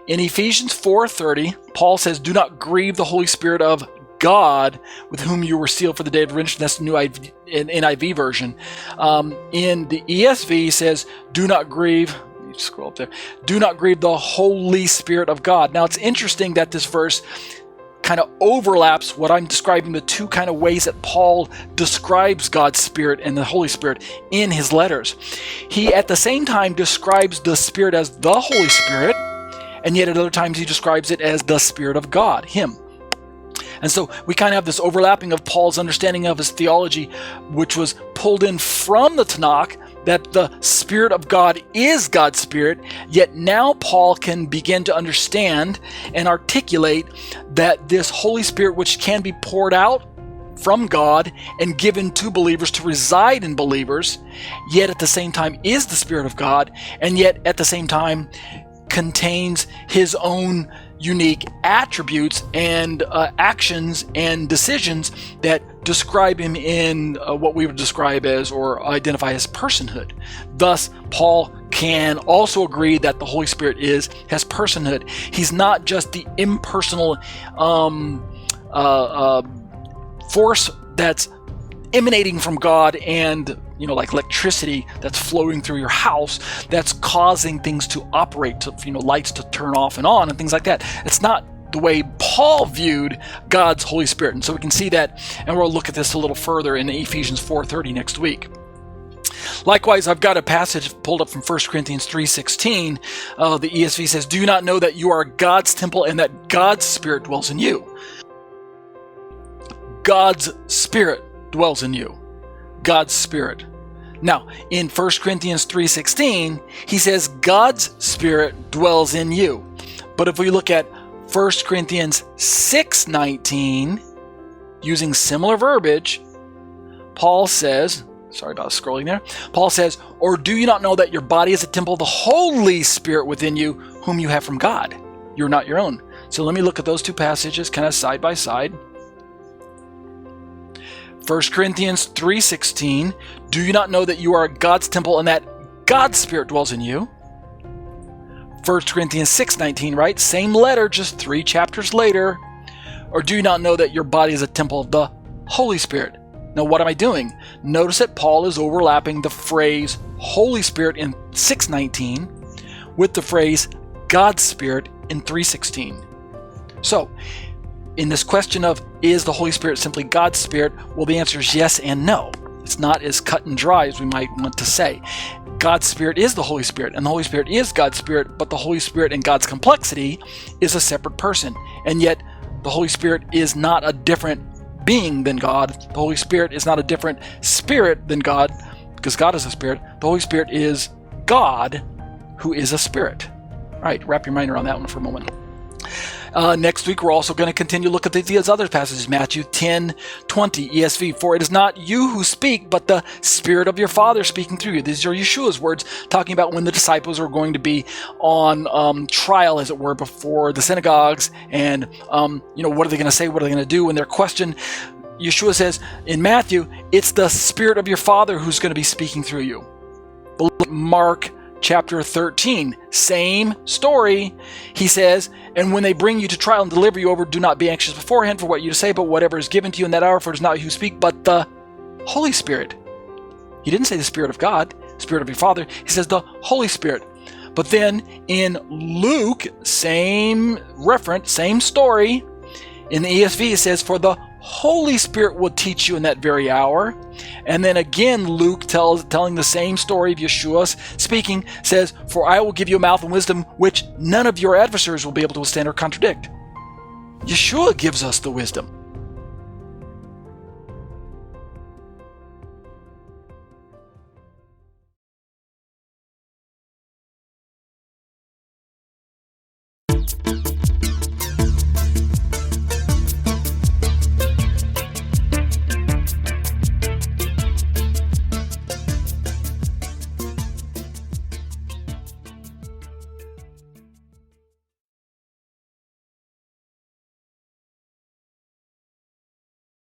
In Ephesians 4:30, Paul says, do not grieve the Holy Spirit of God, with whom you were sealed for the day of redemption. That's the new NIV version. In the ESV, says, do not grieve, scroll up there, do not grieve the Holy Spirit of God. Now, it's interesting that this verse kind of overlaps what I'm describing, the two kind of ways that Paul describes God's Spirit and the Holy Spirit in his letters. He, at the same time, describes the Spirit as the Holy Spirit, and yet at other times he describes it as the Spirit of God, him. And so we kind of have this overlapping of Paul's understanding of his theology, which was pulled in from the Tanakh, that the Spirit of God is God's Spirit, yet now Paul can begin to understand and articulate that this Holy Spirit, which can be poured out from God and given to believers to reside in believers, yet at the same time is the Spirit of God, and yet at the same time contains his own unique attributes and actions and decisions that describe him in what we would describe as or identify as personhood. Thus, Paul can also agree that the Holy Spirit has personhood. He's not just the impersonal force that's emanating from God and, like electricity that's flowing through your house, that's causing things to operate, to, lights to turn off and on and things like that. It's not the way Paul viewed God's Holy Spirit. And so we can see that, and we'll look at this a little further in Ephesians 4:30 next week. Likewise, I've got a passage pulled up from 1 Corinthians 3:16. The ESV says, do you not know that you are God's temple and that God's Spirit dwells in you? God's Spirit dwells in you. God's Spirit. Now, in 1 Corinthians 3:16, he says God's Spirit dwells in you. But if we look at 1 Corinthians 6:19, using similar verbiage, Paul says, sorry about scrolling there, Paul says, or do you not know that your body is a temple of the Holy Spirit within you, whom you have from God? You're not your own. So let me look at those two passages kind of side by side. 1 Corinthians 3:16, do you not know that you are God's temple and that God's Spirit dwells in you? 1 Corinthians 6:19, right? Same letter, just 3 chapters later. Or do you not know that your body is a temple of the Holy Spirit? Now, what am I doing? Notice that Paul is overlapping the phrase Holy Spirit in 6:19 with the phrase God's Spirit in 3:16. So, in this question of, is the Holy Spirit simply God's Spirit? Well, the answer is yes and no. It's not as cut and dry as we might want to say. God's Spirit is the Holy Spirit, and the Holy Spirit is God's Spirit, but the Holy Spirit in God's complexity is a separate person. And yet, the Holy Spirit is not a different being than God. The Holy Spirit is not a different spirit than God, because God is a spirit. The Holy Spirit is God, who is a spirit. All right, wrap your mind around that one for a moment. Next week, we're also going to continue to look at these other passages. Matthew 10:20, ESV, for it is not you who speak, but the Spirit of your Father speaking through you. These are Yeshua's words, talking about when the disciples are going to be on trial, as it were, before the synagogues. And, what are they going to say? What are they going to do? When they're questioned, Yeshua says in Matthew, it's the Spirit of your Father who's going to be speaking through you. Mark chapter 13, same story. He says, and when they bring you to trial and deliver you over, do not be anxious beforehand for what you to say, but whatever is given to you in that hour, for it is not you who speak, but the Holy Spirit. He didn't say the Spirit of God, Spirit of your Father. He says the Holy Spirit. But then in Luke, same reference, same story. In the ESV, it says, for the Holy Spirit will teach you in that very hour. And then again, Luke telling the same story of Yeshua speaking, says, for I will give you a mouth and wisdom which none of your adversaries will be able to withstand or contradict. Yeshua gives us the wisdom.